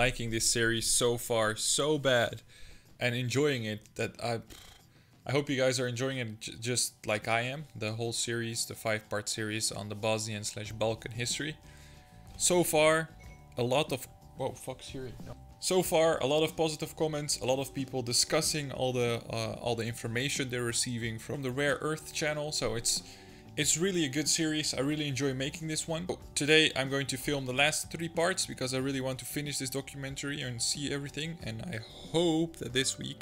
liking this series so far so bad and enjoying it that I hope you guys are enjoying it just like I am. The whole series, the 5-part series on the Bosnian/Balkan history. So far, a lot of... Whoa, fuck's here. No. So far, a lot of positive comments, a lot of people discussing all the information they're receiving from the Rare Earth channel. So it's really a good series. I really enjoy making this one. Today I'm going to film the last 3 parts because I really want to finish this documentary and see everything. And I hope that this week,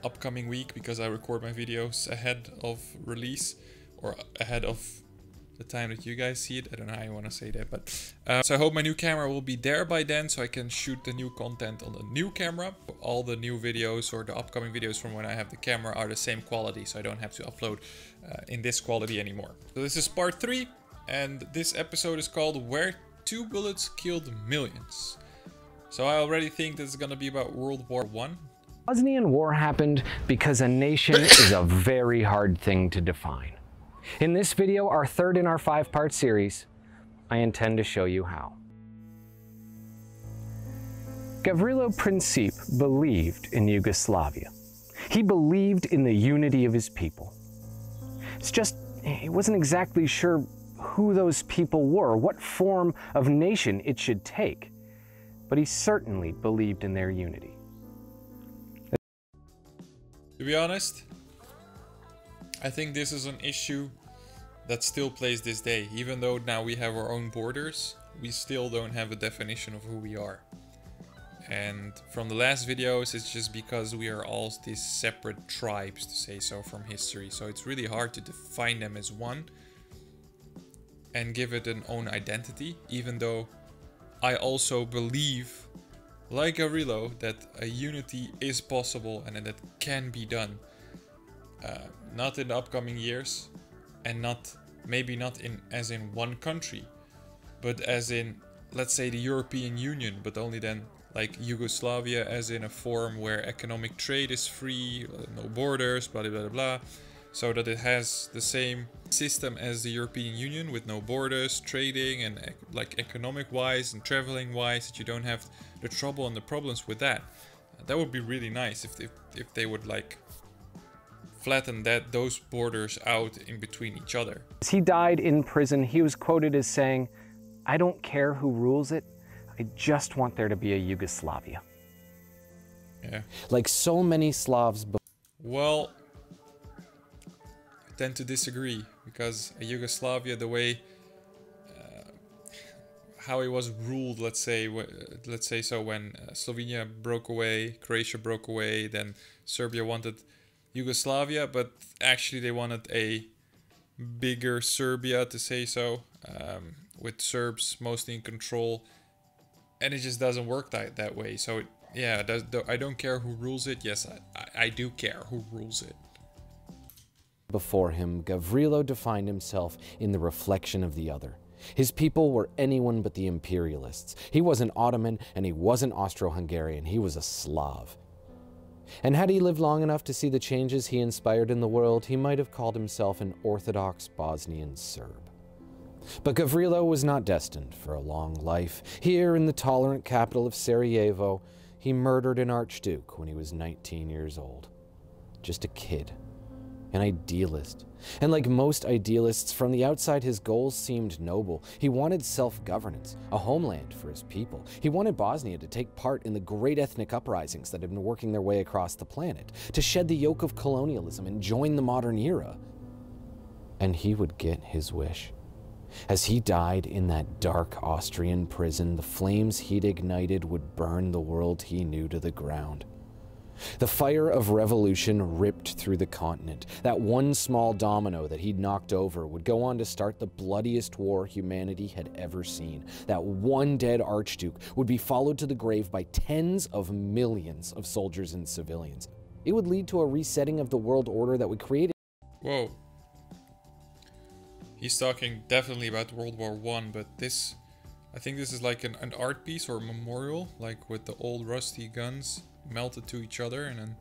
upcoming week, because I record my videos ahead of release or ahead of the time that you guys see it. I don't know how you want to say that, but so I hope my new camera will be there by then so I can shoot the new content on the new camera. All the new videos or the upcoming videos from when I have the camera are the same quality, so I don't have to upload in this quality anymore. So this is part 3 and this episode is called Where 2 Bullets Killed Millions. So I already think this is gonna be about World War I. Bosnian War happened because a nation is a very hard thing to define. In this video, our 3rd in our 5-part series, I intend to show you how. Gavrilo Princip believed in Yugoslavia. He believed in the unity of his people. It's just, he wasn't exactly sure who those people were, what form of nation it should take, but he certainly believed in their unity. To be honest, I think this is an issue that still plays this day. Even though now we have our own borders, we still don't have a definition of who we are. And from the last videos, it's just because we are all these separate tribes, to say so, from history. So it's really hard to define them as one and give it an own identity, even though I also believe, like Gavrilo, that a unity is possible and that it can be done. Not in the upcoming years, and maybe not as in one country, but as in, let's say, the European Union, but only then like Yugoslavia, as in a form where economic trade is free, no borders, blah blah blah blah, so that it has the same system as the European Union with no borders, trading and like economic wise and traveling wise, that you don't have the trouble and the problems with that. That would be really nice if they would like flatten those borders out in between each other. As he died in prison, he was quoted as saying, "I don't care who rules it, I just want there to be a Yugoslavia." Yeah. Like so many Slavs. Well, I tend to disagree, because a Yugoslavia, the way how it was ruled, let's say so, when Slovenia broke away, Croatia broke away, then Serbia wanted Yugoslavia, but actually they wanted a bigger Serbia, to say so, with Serbs mostly in control, and it just doesn't work that way. So yeah, I don't care who rules it. Yes, I do care who rules it. Before him, Gavrilo defined himself in the reflection of the other. His people were anyone but the imperialists. He wasn't Ottoman and he wasn't Austro-Hungarian. He was a Slav. And had he lived long enough to see the changes he inspired in the world, he might have called himself an Orthodox Bosnian Serb. But Gavrilo was not destined for a long life. Here in the tolerant capital of Sarajevo, he murdered an archduke when he was 19 years old. Just a kid. An idealist. And like most idealists, from the outside his goals seemed noble. He wanted self-governance, a homeland for his people. He wanted Bosnia to take part in the great ethnic uprisings that had been working their way across the planet, to shed the yoke of colonialism and join the modern era. And he would get his wish. As he died in that dark Austrian prison, the flames he'd ignited would burn the world he knew to the ground. The fire of revolution ripped through the continent. That one small domino that he'd knocked over would go on to start the bloodiest war humanity had ever seen. That one dead archduke would be followed to the grave by tens of millions of soldiers and civilians. It would lead to a resetting of the world order that would create... Whoa. He's talking definitely about World War I, but this... I think this is like an art piece or a memorial, like with the old rusty guns melted to each other, and then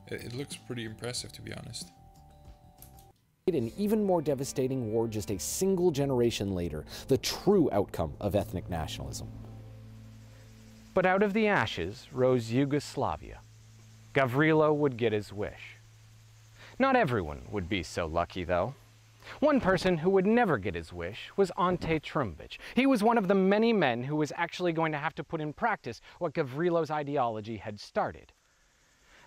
it looks pretty impressive, to be honest. An even more devastating war just a single generation later, the true outcome of ethnic nationalism. But out of the ashes rose Yugoslavia. Gavrilo would get his wish. Not everyone would be so lucky, though. One person who would never get his wish was Ante Trumbic. He was one of the many men who was actually going to have to put in practice what Gavrilo's ideology had started.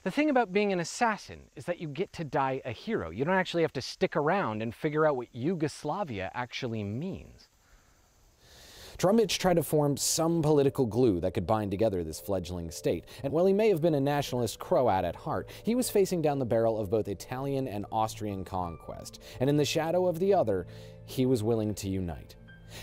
The thing about being an assassin is that you get to die a hero. You don't actually have to stick around and figure out what Yugoslavia actually means. Trumbic tried to form some political glue that could bind together this fledgling state, and while he may have been a nationalist Croat at heart, he was facing down the barrel of both Italian and Austrian conquest, and in the shadow of the other, he was willing to unite.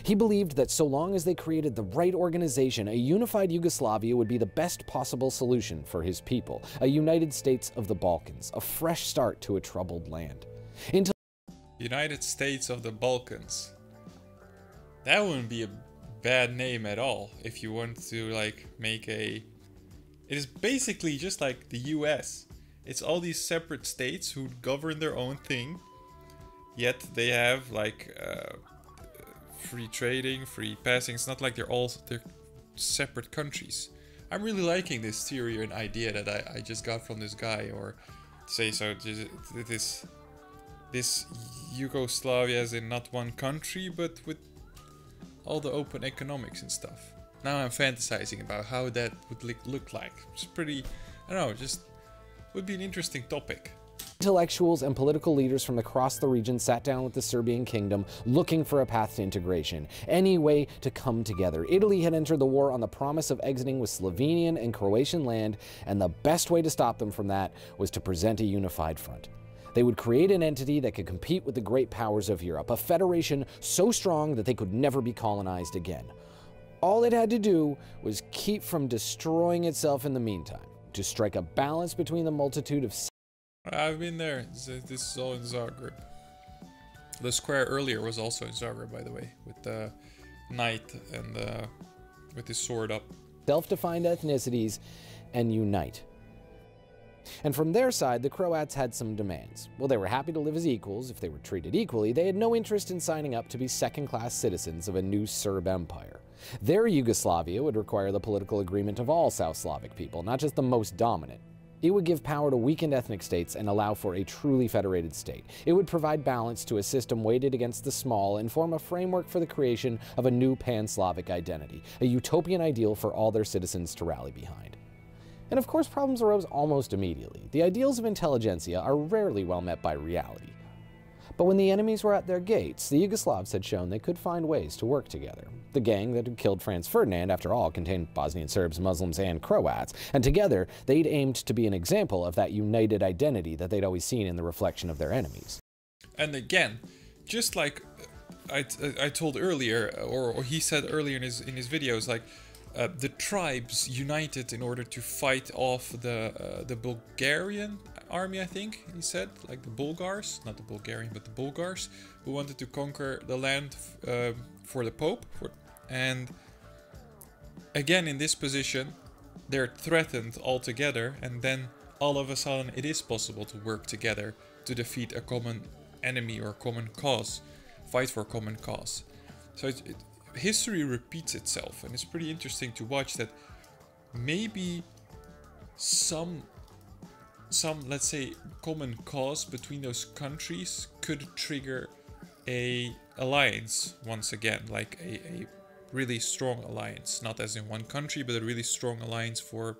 He believed that so long as they created the right organization, a unified Yugoslavia would be the best possible solution for his people, a United States of the Balkans, a fresh start to a troubled land. United States of the Balkans. That wouldn't be a bad name at all if you want to like make a... It is basically just like the US. It's all these separate states who govern their own thing, yet they have like free trading, free passing. It's not like they're separate countries. I'm really liking this theory and idea that I just got from this guy, or say so this Yugoslavia as in not one country, but with all the open economics and stuff. Now I'm fantasizing about how that would look like. It's pretty, I don't know, just would be an interesting topic. Intellectuals and political leaders from across the region sat down with the Serbian kingdom looking for a path to integration, any way to come together. Italy had entered the war on the promise of exiting with Slovenian and Croatian land, and the best way to stop them from that was to present a unified front. They would create an entity that could compete with the great powers of Europe, a federation so strong that they could never be colonized again. All it had to do was keep from destroying itself in the meantime, to strike a balance between the multitude of... I've been there. This is all in Zagreb. The square earlier was also in Zagreb, by the way, with the knight and with his sword up. Self-defined ethnicities and unite. And from their side, the Croats had some demands. Well, they were happy to live as equals if they were treated equally. They had no interest in signing up to be second-class citizens of a new Serb empire. Their Yugoslavia would require the political agreement of all South Slavic people, not just the most dominant. It would give power to weakened ethnic states and allow for a truly federated state. It would provide balance to a system weighted against the small and form a framework for the creation of a new pan-Slavic identity, a utopian ideal for all their citizens to rally behind. And of course, problems arose almost immediately. The ideals of intelligentsia are rarely well met by reality. But when the enemies were at their gates, the Yugoslavs had shown they could find ways to work together. The gang that had killed Franz Ferdinand, after all, contained Bosnian Serbs, Muslims, and Croats, and together they'd aimed to be an example of that united identity that they'd always seen in the reflection of their enemies. And again, just like I told earlier, or he said earlier in his videos, like the tribes united in order to fight off the Bulgarian army, I think he said, like the Bulgars, not the Bulgarian, but the Bulgars, who wanted to conquer the land for the Pope. And again, in this position, they're threatened altogether, and then all of a sudden it is possible to work together to defeat a common enemy or common cause, fight for a common cause. So history repeats itself, and it's pretty interesting to watch that maybe some let's say common cause between those countries could trigger a alliance once again, like a really strong alliance, not as in one country, but a really strong alliance for,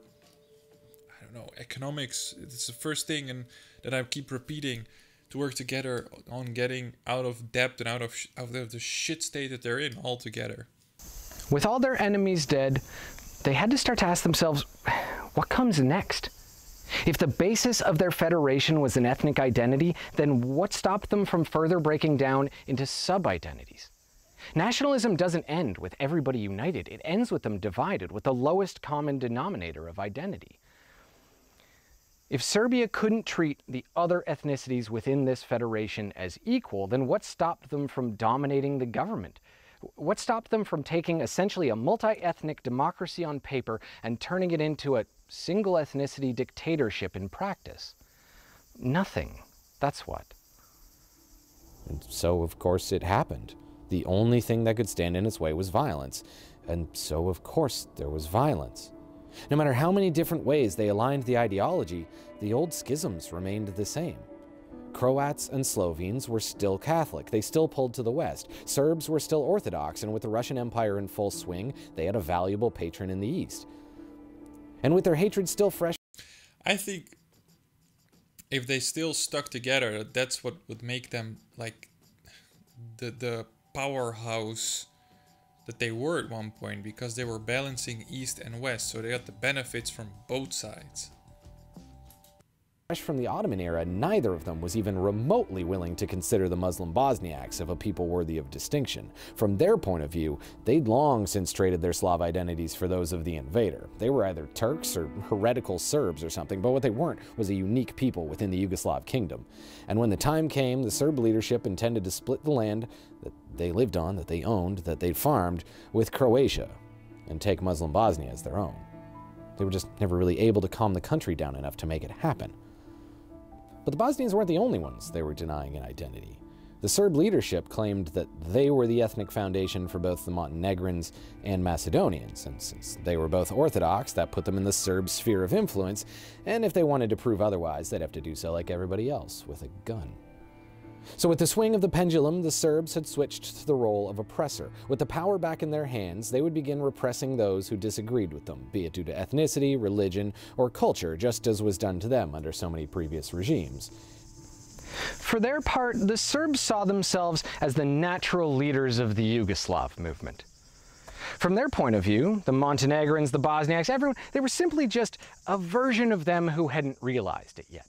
I don't know, economics. It's the first thing, and that I keep repeating, to work together on getting out of debt and out of the shit state that they're in altogether. With all their enemies dead, they had to start to ask themselves, what comes next? If the basis of their federation was an ethnic identity, then what stopped them from further breaking down into sub-identities? Nationalism doesn't end with everybody united. It ends with them divided, with the lowest common denominator of identity. If Serbia couldn't treat the other ethnicities within this federation as equal, then what stopped them from dominating the government? What stopped them from taking essentially a multi-ethnic democracy on paper and turning it into a single ethnicity dictatorship in practice? Nothing. That's what. And so, of course, it happened. The only thing that could stand in its way was violence. And so, of course, there was violence. No matter how many different ways they aligned the ideology, the old schisms remained the same. Croats and Slovenes were still Catholic. They still pulled to the west. Serbs were still Orthodox, and with the Russian Empire in full swing, they had a valuable patron in the east. And with their hatred still fresh... I think if they still stuck together, that's what would make them like the powerhouse that they were at one point, because they were balancing east and west, so they got the benefits from both sides. Fresh from the Ottoman era, neither of them was even remotely willing to consider the Muslim Bosniaks of a people worthy of distinction. From their point of view, they'd long since traded their Slav identities for those of the invader. They were either Turks or heretical Serbs or something, but what they weren't was a unique people within the Yugoslav kingdom. And when the time came, the Serb leadership intended to split the land that they lived on, that they owned, that they'd farmed, with Croatia, and take Muslim Bosnia as their own. They were just never really able to calm the country down enough to make it happen. But the Bosnians weren't the only ones they were denying an identity. The Serb leadership claimed that they were the ethnic foundation for both the Montenegrins and Macedonians, and since they were both Orthodox, that put them in the Serb sphere of influence, and if they wanted to prove otherwise, they'd have to do so like everybody else, with a gun. So with the swing of the pendulum, the Serbs had switched to the role of oppressor. With the power back in their hands, they would begin repressing those who disagreed with them, be it due to ethnicity, religion, or culture, just as was done to them under so many previous regimes. For their part, the Serbs saw themselves as the natural leaders of the Yugoslav movement. From their point of view, the Montenegrins, the Bosniaks, everyone, they were simply just a version of them who hadn't realized it yet.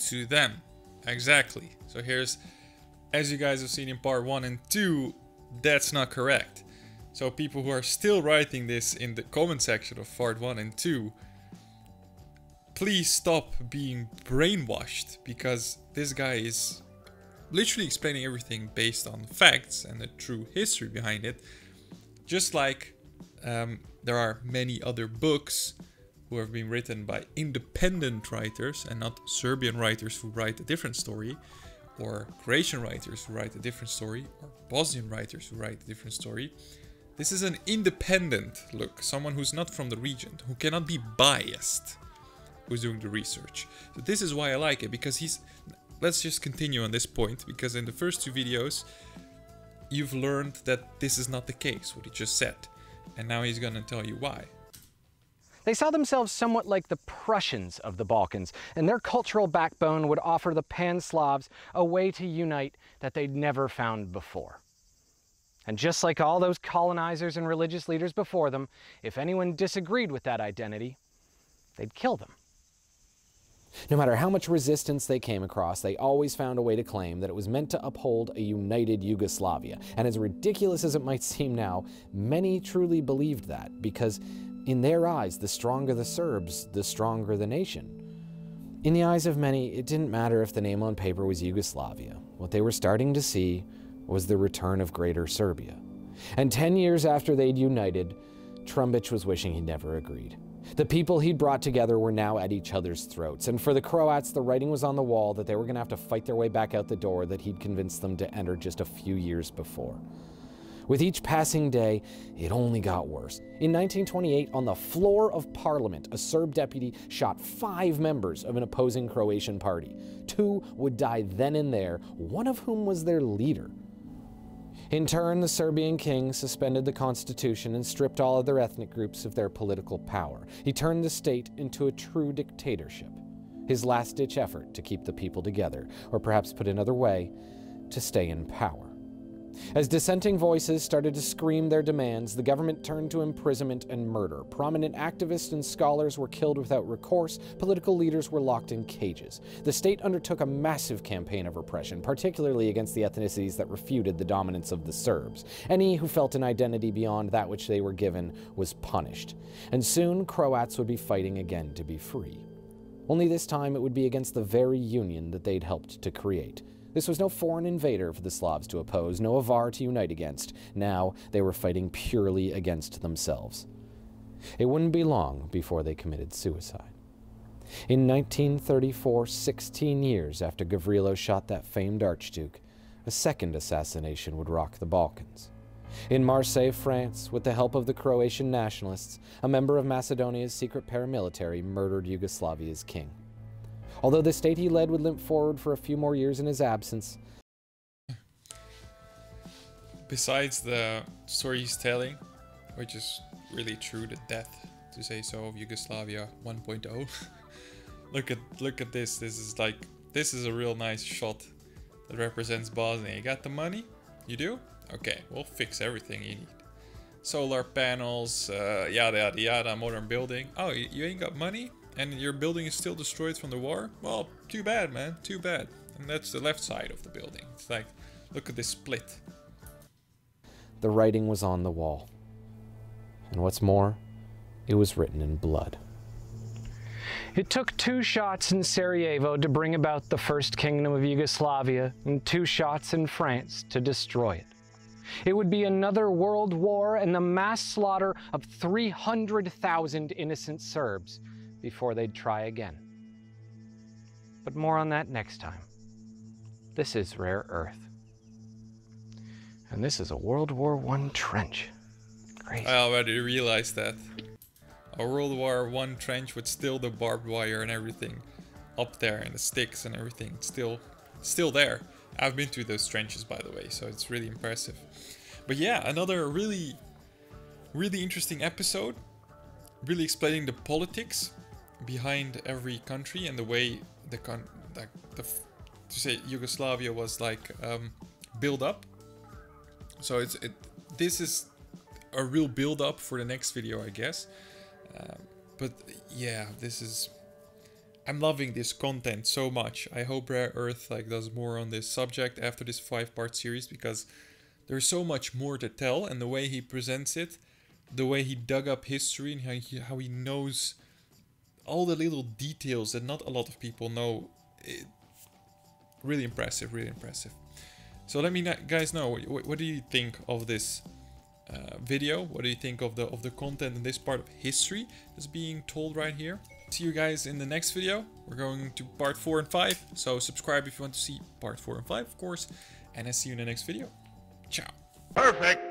To them. Exactly. So here's, as you guys have seen in part 1 and 2, that's not correct. So people who are still writing this in the comment section of part 1 and 2, please stop being brainwashed, because this guy is literally explaining everything based on facts and the true history behind it. Just like there are many other books who have been written by independent writers and not Serbian writers who write a different story, or Croatian writers who write a different story, or Bosnian writers who write a different story. This is an independent look, someone who's not from the region, who cannot be biased, who's doing the research. So this is why I like it, because he's... Let's just continue on this point, because in the first 2 videos, you've learned that this is not the case, what he just said. And now he's gonna tell you why. They saw themselves somewhat like the Prussians of the Balkans, and their cultural backbone would offer the Pan-Slavs a way to unite that they'd never found before. And just like all those colonizers and religious leaders before them, if anyone disagreed with that identity, they'd kill them. No matter how much resistance they came across, they always found a way to claim that it was meant to uphold a united Yugoslavia. And as ridiculous as it might seem now, many truly believed that, because in their eyes, the stronger the Serbs, the stronger the nation. In the eyes of many, it didn't matter if the name on paper was Yugoslavia. What they were starting to see was the return of Greater Serbia. And 10 years after they'd united, Trumbic was wishing he'd never agreed. The people he'd brought together were now at each other's throats, and for the Croats, the writing was on the wall that they were going to have to fight their way back out the door that he'd convinced them to enter just a few years before. With each passing day, it only got worse. In 1928, on the floor of Parliament, a Serb deputy shot 5 members of an opposing Croatian party. 2 would die then and there, one of whom was their leader. In turn, the Serbian king suspended the constitution and stripped all other ethnic groups of their political power. He turned the state into a true dictatorship, his last-ditch effort to keep the people together, or perhaps put another way, to stay in power. As dissenting voices started to scream their demands, the government turned to imprisonment and murder. Prominent activists and scholars were killed without recourse. Political leaders were locked in cages. The state undertook a massive campaign of repression, particularly against the ethnicities that refuted the dominance of the Serbs. Any who felt an identity beyond that which they were given was punished. And soon, Croats would be fighting again to be free. Only this time it would be against the very union that they'd helped to create. This was no foreign invader for the Slavs to oppose, no Avar to unite against. Now they were fighting purely against themselves. It wouldn't be long before they committed suicide. In 1934, 16 years after Gavrilo shot that famed Archduke, a second assassination would rock the Balkans. In Marseille, France, with the help of the Croatian nationalists, a member of Macedonia's secret paramilitary murdered Yugoslavia's king. Although the state he led would limp forward for a few more years in his absence. Besides the story he's telling, which is really true, the death, to say so, of Yugoslavia 1.0. look at this. This is a real nice shot that represents Bosnia. You got the money? You do? Okay, we'll fix everything you need. Solar panels, yada yada yada, modern building. Oh, you ain't got money? And your building is still destroyed from the war? Well, too bad, man, too bad. And that's the left side of the building. It's like, look at this split. The writing was on the wall. And what's more, it was written in blood. It took 2 shots in Sarajevo to bring about the first kingdom of Yugoslavia, and 2 shots in France to destroy it. It would be another world war and the mass slaughter of 300,000 innocent Serbs before they'd try again. But more on that next time. This is Rare Earth. And this is a World War I trench. Crazy. I already realized that. A World War I trench with still the barbed wire and everything up there, and the sticks and everything still there. I've been to those trenches, by the way, so it's really impressive. But yeah, another really interesting episode, really explaining the politics behind every country and the way to say Yugoslavia was like build up. So this is a real build up for the next video, I guess. But yeah, I'm loving this content so much. I hope Rare Earth does more on this subject after this 5-part series, because there's so much more to tell, and the way he presents it, the way he dug up history, and how he knows all the little details that not a lot of people know. Really impressive, really impressive. So let me guys know, what do you think of this video? What do you think of the content in this part of history that's being told right here? See you guys in the next video. We're going to part 4 and 5, so subscribe if you want to see part 4 and 5, of course, and I'll see you in the next video. Ciao. Perfect.